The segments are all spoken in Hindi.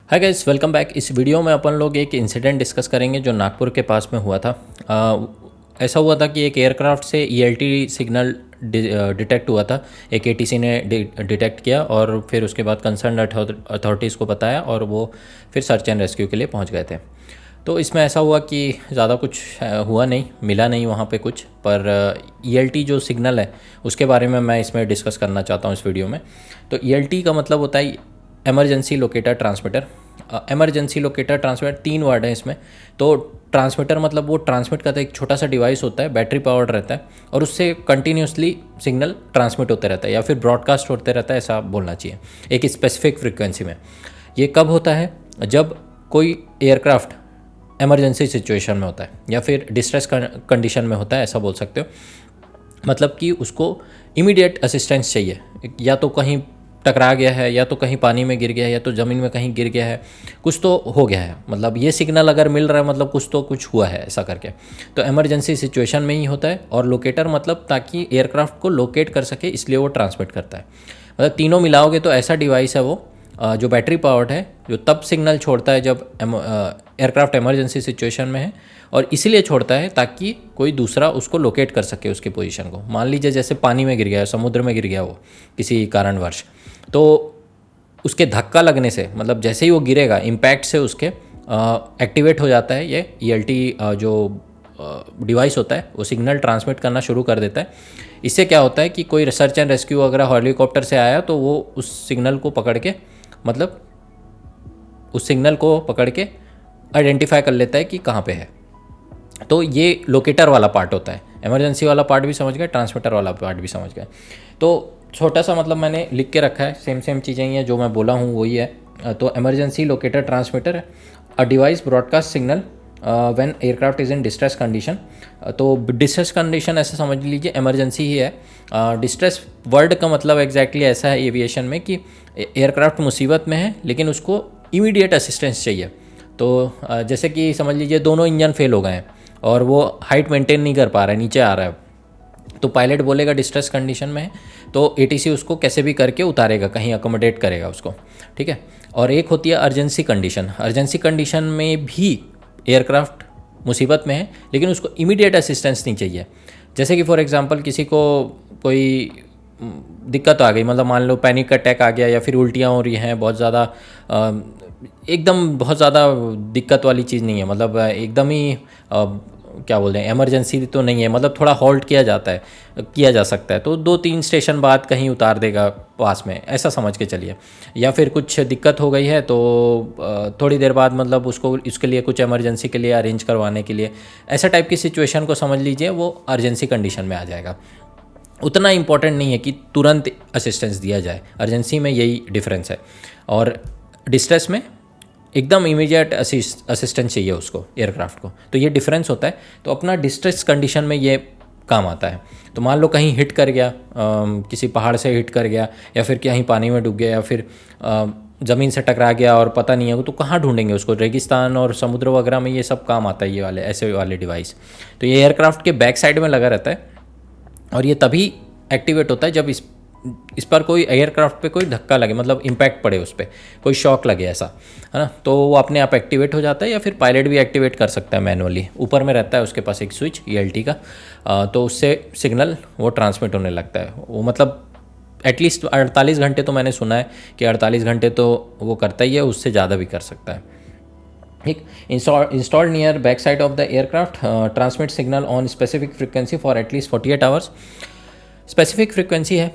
Hi guys, welcome back. इस वीडियो में अपन लोग एक इंसिडेंट डिस्कस करेंगे जो नागपुर के पास में हुआ था। ऐसा हुआ था कि एक एयरक्राफ्ट से ईएलटी सिग्नल डिटेक्ट हुआ था। एक एटीसी ने डिटेक्ट किया और फिर उसके बाद कंसर्न अथॉरिटीज़ को बताया और वो फिर सर्च एंड रेस्क्यू के लिए पहुंच गए थे। तो इसमें ऐसा हुआ कि ज़्यादा कुछ हुआ नहीं, मिला नहीं वहाँ पे कुछ, पर ईएलटी जो सिग्नल है उसके बारे में मैं इसमें डिस्कस करना चाहता हूँ इस वीडियो में। तो ईएलटी का मतलब होता है emergency locator transmitter. Emergency locator transmitter 3 word है इसमें। तो ट्रांसमीटर मतलब वो ट्रांसमिट करता है, एक छोटा सा डिवाइस होता है, बैटरी पावर्ड रहता है और उससे कंटिन्यूसली सिग्नल ट्रांसमिट होते रहता है या फिर ब्रॉडकास्ट होते रहता है, ऐसा बोलना चाहिए, एक स्पेसिफिक फ्रिक्वेंसी में। ये कब होता है? जब कोई एयरक्राफ्ट एमरजेंसी सिचुएशन में होता है या फिर डिस्ट्रेस कंडीशन में होता है, ऐसा बोल सकते हो। मतलब कि उसको इमीडिएट असिस्टेंस चाहिए, या तो कहीं टकरा गया है, या तो कहीं पानी में गिर गया है, या तो ज़मीन में कहीं गिर गया है, कुछ तो हो गया है। मतलब ये सिग्नल अगर मिल रहा है मतलब कुछ हुआ है, ऐसा करके। तो एमरजेंसी सिचुएशन में ही होता है। और लोकेटर मतलब ताकि एयरक्राफ्ट को लोकेट कर सके, इसलिए वो ट्रांसमिट करता है। मतलब तीनों मिलाओगे तो ऐसा डिवाइस है वो, जो बैटरी पावर्ड है, जो तब सिग्नल छोड़ता है जब एयरक्राफ्ट एमरजेंसी सिचुएशन में है, और इसीलिए छोड़ता है ताकि कोई दूसरा उसको लोकेट कर सके, उसकी पोजीशन को। मान लीजिए जैसे पानी में गिर गया, समुद्र में गिर गया वो किसी कारणवश, तो उसके धक्का लगने से, मतलब जैसे ही वो गिरेगा इम्पैक्ट से उसके एक्टिवेट हो जाता है ये ईएलटी जो डिवाइस होता है, वो सिग्नल ट्रांसमिट करना शुरू कर देता है। इससे क्या होता है कि कोई रिसर्च एंड रेस्क्यू अगर हेलीकॉप्टर से आया तो वो उस सिग्नल को पकड़ के, मतलब उस सिग्नल को पकड़ के आइडेंटिफाई कर लेता है कि कहाँ पे है। तो ये लोकेटर वाला पार्ट होता है। इमरजेंसी वाला पार्ट भी समझ गए, ट्रांसमीटर वाला पार्ट भी समझ गए। तो छोटा सा मतलब मैंने लिख के रखा है, सेम चीज़ें ही हैं, जो मैं बोला हूँ वही है। तो emergency locator transmitter, a device broadcast signal when aircraft is in distress condition. तो डिस्ट्रेस कंडीशन ऐसा समझ लीजिए इमरजेंसी ही है। डिस्ट्रेस वर्ड का मतलब एग्जैक्टली ऐसा है एविएशन में कि एयरक्राफ्ट मुसीबत में है लेकिन उसको इमीडिएट असिस्टेंस चाहिए। तो जैसे कि समझ लीजिए दोनों इंजन फेल हो गए हैं और वो हाइट मेंटेन नहीं कर पा रहा है, नीचे आ रहा है, तो पायलट बोलेगा डिस्ट्रेस कंडीशन में है, तो एटीसी उसको कैसे भी करके उतारेगा, कहीं अकोमोडेट करेगा उसको, ठीक है। और एक होती है अर्जेंसी कंडीशन। अर्जेंसी कंडीशन में भी एयरक्राफ्ट मुसीबत में है लेकिन उसको इमीडिएट असिस्टेंस नहीं चाहिए। जैसे कि फॉर एग्जांपल किसी को कोई दिक्कत आ गई, मतलब मान लो पैनिक अटैक आ गया या फिर उल्टियाँ हो रही हैं बहुत ज़्यादा, एकदम बहुत ज़्यादा दिक्कत वाली चीज़ नहीं है, मतलब एकदम ही क्या बोलते हैं, इमरजेंसी तो नहीं है, मतलब थोड़ा हॉल्ट किया जाता है, किया जा सकता है, तो 2-3 स्टेशन बाद कहीं उतार देगा पास में, ऐसा समझ के चलिए। या फिर कुछ दिक्कत हो गई है तो थोड़ी देर बाद मतलब उसको इसके लिए कुछ इमरजेंसी के लिए अरेंज करवाने के लिए, ऐसा टाइप की सिचुएशन को समझ लीजिए, वो अर्जेंसी कंडीशन में आ जाएगा। उतना इंपॉर्टेंट नहीं है कि तुरंत असिस्टेंस दिया जाए, अर्जेंसी में यही डिफरेंस है। और डिस्ट्रेस में एकदम इमीडिएट असिस्टेंस चाहिए उसको, एयरक्राफ्ट को, तो ये डिफरेंस होता है। तो अपना डिस्ट्रेस कंडीशन में ये काम आता है। तो मान लो कहीं हिट कर गया, किसी पहाड़ से हिट कर गया, या फिर कहीं पानी में डूब गया, या फिर ज़मीन से टकरा गया और पता नहीं है, तो कहाँ ढूंढेंगे उसको? रेगिस्तान और समुद्र वगैरह में ये सब काम आता है, ये वाले ऐसे वाले डिवाइस। तो ये एयरक्राफ्ट के बैक साइड में लगा रहता है और ये तभी एक्टिवेट होता है जब इस पर कोई एयरक्राफ्ट पे कोई धक्का लगे, मतलब इम्पैक्ट पड़े उस पर, कोई शॉक लगे, ऐसा है ना, तो वो अपने आप एक्टिवेट हो जाता है। या फिर पायलट भी एक्टिवेट कर सकता है मैनुअली, ऊपर में रहता है उसके पास एक स्विच ईएलटी का, तो उससे सिग्नल वो ट्रांसमिट होने लगता है। वो मतलब एटलीस्ट 48 घंटे, तो मैंने सुना है कि 48 घंटे तो वो करता ही है, उससे ज़्यादा भी कर सकता है, ठीक। Installed near back side of the aircraft, transmit signal on specific frequency for at least 48 hours. Specific frequency है,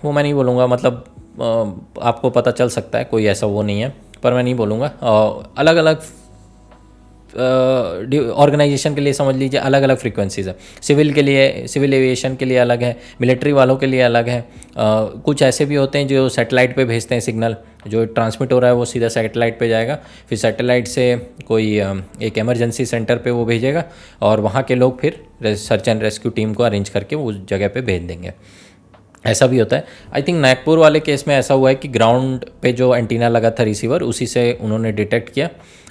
वो मैं नहीं बोलूँगा, मतलब आपको पता चल सकता है, कोई ऐसा वो नहीं है, पर मैं नहीं बोलूँगा। अलग अलग ऑर्गेनाइजेशन के लिए समझ लीजिए अलग अलग फ्रीक्वेंसीज़ है। सिविल के लिए, सिविल एविएशन के लिए अलग है, मिलिट्री वालों के लिए अलग है। कुछ ऐसे भी होते हैं जो सैटेलाइट पे भेजते हैं सिग्नल, जो ट्रांसमिट हो रहा है वो सीधा सैटेलाइट पे जाएगा, फिर सैटेलाइट से कोई एक इमरजेंसी सेंटर पे वो भेजेगा और वहाँ के लोग फिर सर्च एंड रेस्क्यू टीम को अरेंज करके वो उस जगह पे भेज देंगे। ऐसा भी होता है। आई थिंक नागपुर वाले केस में ऐसा हुआ है कि ग्राउंड पे जो एंटीना लगा था रिसीवर, उसी से उन्होंने डिटेक्ट किया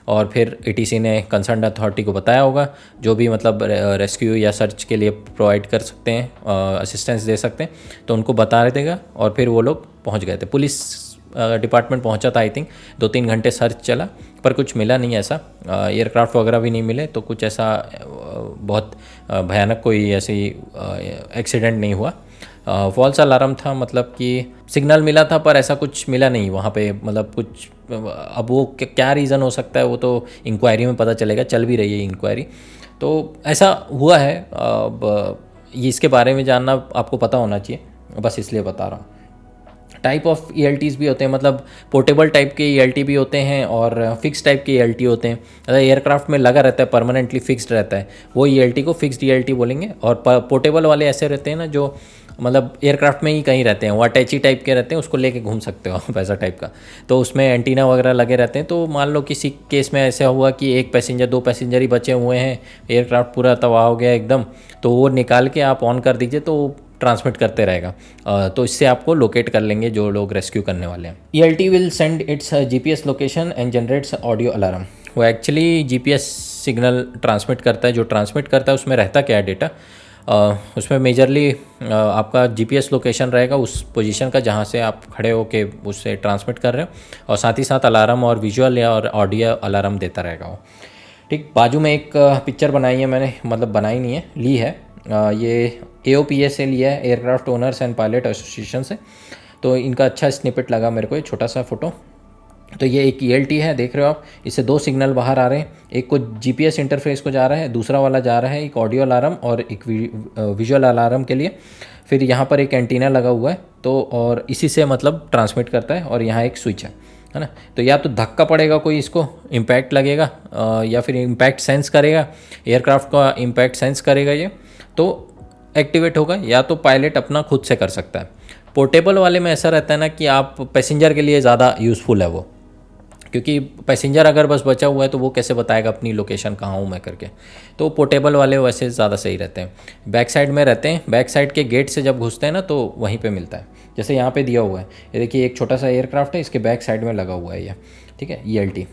और फिर एटीसी ने कंसर्न अथॉरिटी को बताया होगा, जो भी मतलब रेस्क्यू या सर्च के लिए प्रोवाइड कर सकते हैं, असिस्टेंस दे सकते हैं, तो उनको बता देगा और फिर वो लोग पहुंच गए थे। पुलिस डिपार्टमेंट पहुंचा था आई थिंक, 2-3 घंटे सर्च चला पर कुछ मिला नहीं ऐसा, एयरक्राफ्ट वगैरह भी नहीं मिले, तो कुछ ऐसा बहुत भयानक कोई ऐसी एक्सीडेंट नहीं हुआ। फॉल्स अलार्म था, मतलब कि सिग्नल मिला था पर ऐसा कुछ मिला नहीं वहाँ पे, मतलब कुछ अब वो क्या रीज़न हो सकता है वो तो इंक्वायरी में पता चलेगा, चल भी रही है इंक्वायरी। तो ऐसा हुआ है, अब ये इसके बारे में जानना आपको पता होना चाहिए, बस इसलिए बता रहा हूँ। टाइप ऑफ ELTs भी होते हैं, मतलब पोर्टेबल टाइप के ELT भी होते हैं और फिक्स टाइप के ELT होते हैं। अगर एयरक्राफ्ट में लगा रहता है, परमानेंटली फिक्स्ड रहता है, वो ELT को फिक्स्ड ELT बोलेंगे। और पोर्टेबल वाले ऐसे रहते हैं ना जो मतलब एयरक्राफ्ट में ही कहीं रहते हैं, वो अटैची टाइप के रहते हैं, उसको लेके घूम सकते हो आप ऐसा टाइप का। तो उसमें एंटीना वगैरह लगे रहते हैं। तो मान लो किसी केस में ऐसा हुआ कि एक पैसेंजर 2 पैसेंजर ही बचे हुए हैं, एयरक्राफ्ट पूरा तबाह हो गया एकदम, तो वो निकाल के आप ऑन कर दीजिए तो ट्रांसमिट करते रहेगा। तो इससे आपको लोकेट कर लेंगे जो लोग रेस्क्यू करने वाले हैं। ELT will send it's GPS location and generates audio alarm. वो एक्चुअली GPS सिग्नल ट्रांसमिट करता है, जो ट्रांसमिट करता है उसमें रहता क्या है डेटा, उसमें मेजरली आपका GPS लोकेशन रहेगा उस पोजीशन का जहाँ से आप खड़े हो के उससे ट्रांसमिट कर रहे हो, और साथ ही साथ अलार्म और विजुअल या और ऑडियो अलार्म देता रहेगा वो। ठीक, बाजू में एक पिक्चर बनाई है मैंने, मतलब बनाई नहीं है, ली है, ये AOPA से लिया है, aircraft owners and pilot association से। तो इनका अच्छा स्निपेट लगा मेरे को, ये छोटा सा फोटो। तो ये एक ELT है, देख रहे हो आप, इससे 2 सिग्नल बाहर आ रहे हैं, एक को GPS इंटरफेस को जा रहा है, दूसरा वाला जा रहा है एक ऑडियो अलार्म और एक विजुअल अलार्म के लिए। फिर यहाँ पर एक एंटीना लगा हुआ है, तो और इसी से मतलब ट्रांसमिट करता है, और यहाँ एक स्विच है ना। तो या तो धक्का पड़ेगा कोई, इसको इम्पैक्ट लगेगा, या फिर इम्पैक्ट सेंस करेगा, एयरक्राफ्ट का इम्पैक्ट सेंस करेगा ये, तो एक्टिवेट होगा, या तो पायलट अपना खुद से कर सकता है। पोर्टेबल वाले में ऐसा रहता है ना कि आप पैसेंजर के लिए ज़्यादा यूज़फुल है वो, क्योंकि पैसेंजर अगर बस बचा हुआ है तो वो कैसे बताएगा अपनी लोकेशन कहाँ हूँ मैं करके। तो पोर्टेबल वाले वैसे ज़्यादा सही रहते हैं, बैक साइड में रहते हैं, बैक साइड के गेट से जब घुसते हैं ना तो वहीं पे मिलता है। जैसे यहाँ पे दिया हुआ है, ये देखिए एक छोटा सा एयरक्राफ्ट है, इसके बैक साइड में लगा हुआ है ये, ठीक है, ELT।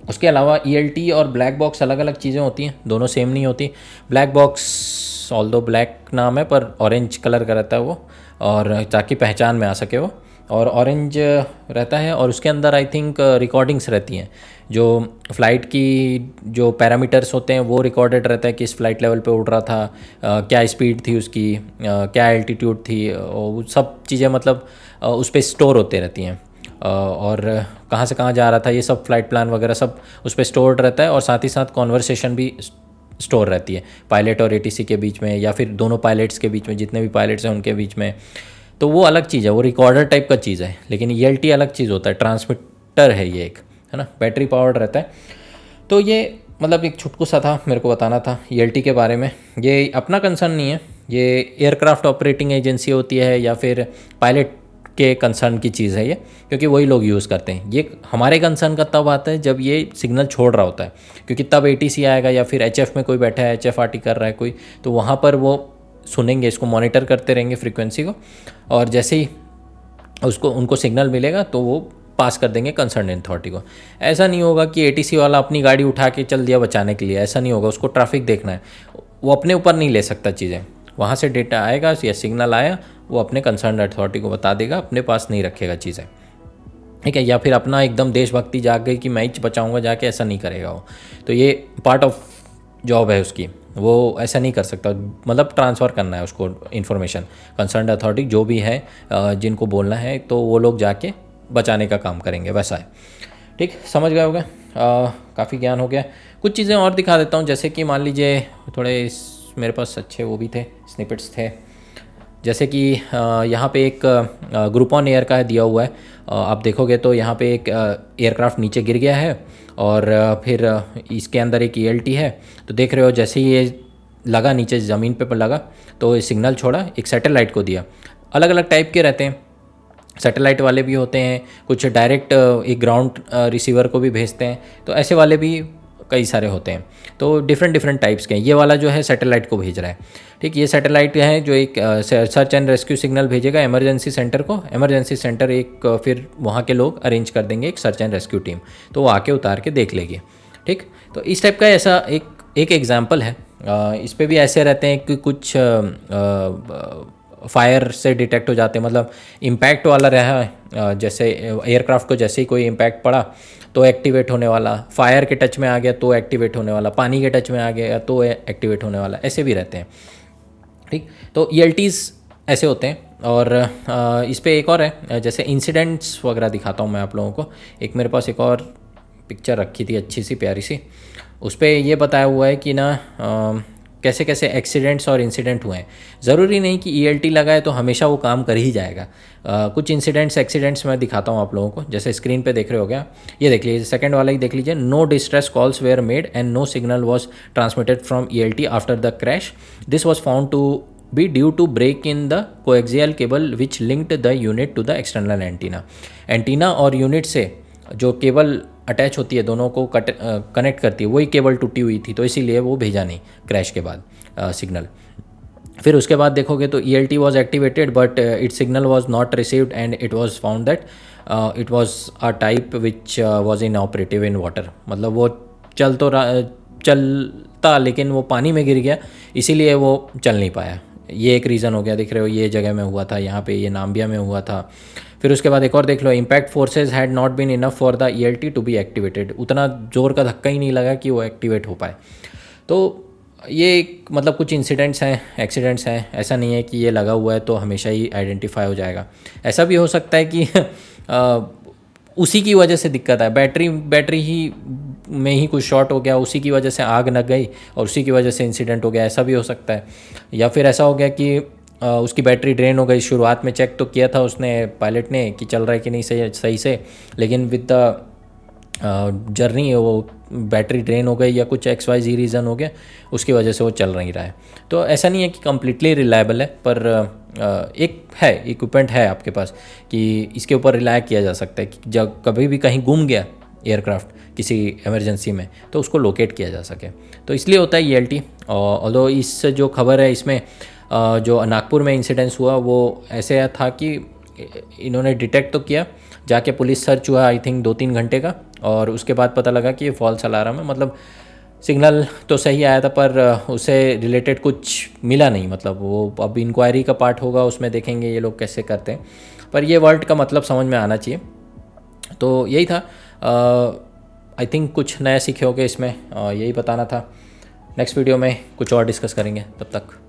उसके अलावा ELT और ब्लैक बॉक्स अलग अलग चीज़ें होती हैं, दोनों सेम नहीं होती। ब्लैक बॉक्स ऑल्दो ब्लैक नाम है पर ऑरेंज कलर का रहता है वो, और ताकि पहचान में आ सके वो, और ऑरेंज रहता है, और उसके अंदर आई थिंक रिकॉर्डिंग्स रहती हैं, जो फ़्लाइट की जो पैरामीटर्स होते हैं वो रिकॉर्डेड रहता है, किस फ़्लाइट लेवल पे उड़ रहा था, क्या स्पीड थी उसकी, क्या एल्टीट्यूड थी, वो सब चीज़ें मतलब उस पर स्टोर होते रहती हैं, और कहाँ से कहाँ जा रहा था, ये सब फ्लाइट प्लान वगैरह सब उस पर स्टोर्ड रहता है। और साथ ही साथ कॉन्वर्सेशन भी स्टोर रहती है पायलट और ATC के बीच में, या फिर दोनों पायलट्स के बीच में, जितने भी पायलट्स हैं उनके बीच में। तो वो अलग चीज़ है, वो रिकॉर्डर टाइप का चीज़ है, लेकिन ELT अलग चीज़ होता है, ट्रांसमिटर है ये एक, है ना, बैटरी पावर्ड रहता है। तो ये मतलब एक छुटकू सा था, मेरे को बताना था ELT के बारे में। ये अपना कंसर्न नहीं है, ये एयरक्राफ्ट ऑपरेटिंग एजेंसी होती है या फिर पायलट के कंसर्न की चीज़ है ये, क्योंकि वही लोग यूज़ करते हैं। ये हमारे कंसर्न का तब आता है जब ये सिग्नल छोड़ रहा होता है, क्योंकि तब ATC आएगा या फिर HF में कोई बैठा है, HFRT कर रहा है कोई, तो वहाँ पर वो सुनेंगे, इसको मॉनिटर करते रहेंगे फ्रीक्वेंसी को, और जैसे ही उसको उनको सिग्नल मिलेगा तो वो पास कर देंगे कंसर्न अथॉरिटी को। ऐसा नहीं होगा कि ATC वाला अपनी गाड़ी उठा के चल दिया बचाने के लिए, ऐसा नहीं होगा, उसको ट्रैफिक देखना है, वो अपने ऊपर नहीं ले सकता चीज़ें। वहाँ से डेटा आएगा या सिग्नल आया, वो अपने कंसर्न अथॉरिटी को बता देगा, अपने पास नहीं रखेगा चीज़ें, ठीक है, या फिर अपना एकदम देशभक्ति जाग गई कि मैं ही बचाऊँगा जाके, ऐसा नहीं करेगा वो। तो ये पार्ट ऑफ जॉब है उसकी, वो ऐसा नहीं कर सकता, मतलब ट्रांसफ़र करना है उसको इन्फॉर्मेशन, कंसर्न अथॉरिटी जो भी है जिनको बोलना है, तो वो लोग जाके बचाने का काम करेंगे, वैसा है। ठीक, समझ गए होगा, काफ़ी ज्ञान हो गया। कुछ चीज़ें और दिखा देता हूँ, जैसे कि मान लीजिए थोड़े मेरे पास अच्छे वो भी थे, स्निपेट्स थे, जैसे कि यहाँ पे एक ग्रुप ऑन एयर का है दिया हुआ है। आप देखोगे तो यहाँ पे एक एयरक्राफ्ट नीचे गिर गया है, और फिर इसके अंदर एक ELT है। तो देख रहे हो जैसे ही ये लगा नीचे ज़मीन पे लगा तो ये सिग्नल छोड़ा, एक सैटेलाइट को दिया। अलग अलग टाइप के रहते हैं, सैटेलाइट वाले भी होते हैं, कुछ डायरेक्ट एक ग्राउंड रिसीवर को भी भेजते हैं, तो ऐसे वाले भी कई सारे होते हैं। तो डिफरेंट टाइप्स के हैं। ये वाला जो है सैटेलाइट को भेज रहा है, ठीक, ये सैटेलाइट है जो एक सर्च एंड रेस्क्यू सिग्नल भेजेगा इमरजेंसी सेंटर को। इमरजेंसी सेंटर एक फिर वहाँ के लोग अरेंज कर देंगे एक सर्च एंड रेस्क्यू टीम, तो वो आके उतार के देख लेगी। ठीक, तो इस टाइप का ऐसा एक एग्जाम्पल है। इस पे भी ऐसे रहते हैं कि कुछ फायर से डिटेक्ट हो जाते हैं, मतलब इम्पैक्ट वाला रहा है, जैसे एयरक्राफ्ट को जैसे ही कोई इम्पैक्ट पड़ा तो एक्टिवेट होने वाला, फायर के टच में आ गया तो एक्टिवेट होने वाला, पानी के टच में आ गया तो एक्टिवेट होने वाला, ऐसे भी रहते हैं। ठीक, तो ELTs ऐसे होते हैं। और इस पे एक और है, जैसे इंसिडेंट्स वगैरह दिखाता हूँ मैं आप लोगों को। एक मेरे पास एक और पिक्चर रखी थी अच्छी सी प्यारी सी, उस पर ये बताया हुआ है कि ना कैसे कैसे एक्सीडेंट्स और इंसिडेंट हुए हैं। ज़रूरी नहीं कि ELT लगाए तो हमेशा वो काम कर ही जाएगा। कुछ इंसिडेंट्स एक्सीडेंट्स मैं दिखाता हूँ आप लोगों को, जैसे स्क्रीन पे देख रहे हो गया, ये देख लीजिए सेकंड वाला ही देख लीजिए। No distress calls were made and no signal was transmitted from ELT after the crash. This was found to be due to break in the coaxial cable which linked the unit to the external antenna। Antenna और यूनिट से जो केबल अटैच होती है दोनों को कनेक्ट करती है, वही केबल टूटी हुई थी, तो इसीलिए वो भेजा नहीं क्रैश के बाद सिग्नल। फिर उसके बाद देखोगे तो ELT was activated but it's signal was not received and it was found that it was a type which was in operative in water. मतलब वो चलता लेकिन वो पानी में गिर गया, इसीलिए वो चल नहीं पाया। ये एक रीज़न हो गया, दिख रहे हो ये जगह में हुआ था, यहाँ पे ये नाम्बिया में हुआ था। फिर उसके बाद एक और देख लो, impact forces had not been enough for the ELT to be activated. उतना जोर का धक्का ही नहीं लगा कि वो एक्टिवेट हो पाए। तो ये मतलब कुछ इंसिडेंट्स हैं, एक्सीडेंट्स हैं, ऐसा नहीं है कि ये लगा हुआ है तो हमेशा ही आइडेंटिफाई हो जाएगा। ऐसा भी हो सकता है कि उसी की वजह से दिक्कत है, बैटरी ही में ही कुछ शॉर्ट हो गया, उसी की वजह से आग लग गई और उसी की वजह से इंसिडेंट हो गया, ऐसा भी हो सकता है। या फिर ऐसा हो गया कि उसकी बैटरी ड्रेन हो गई। शुरुआत में चेक तो किया था उसने, पायलट ने, कि चल रहा है कि नहीं सही से, लेकिन विद द जर्नी वो बैटरी ड्रेन हो गई या कुछ XYZ रीज़न हो गया, उसकी वजह से वो चल नहीं रहा है। तो ऐसा नहीं है कि कम्प्लीटली रिलायबल है, पर एक है इक्विपमेंट है आपके पास कि इसके ऊपर रिलाय किया जा सकता है कि जब कभी भी कहीं गुम गया एयरक्राफ्ट किसी इमरजेंसी में तो उसको लोकेट किया जा सके। तो इसलिए होता है ELT। और इस जो खबर है इसमें जो नागपुर में इंसिडेंस हुआ वो ऐसे था कि इन्होंने डिटेक्ट तो किया, जाके पुलिस सर्च हुआ आई थिंक 2-3 घंटे का, और उसके बाद पता लगा कि ये फॉल्स अलार्म है। मतलब सिग्नल तो सही आया था पर उससे रिलेटेड कुछ मिला नहीं। मतलब वो अब इंक्वायरी का पार्ट होगा, उसमें देखेंगे ये लोग कैसे करते हैं, पर ये वर्ड का मतलब समझ में आना चाहिए। तो यही था, आई थिंक कुछ नया सीखे होगे इसमें, यही बताना था। नेक्स्ट वीडियो में कुछ और डिस्कस करेंगे, तब तक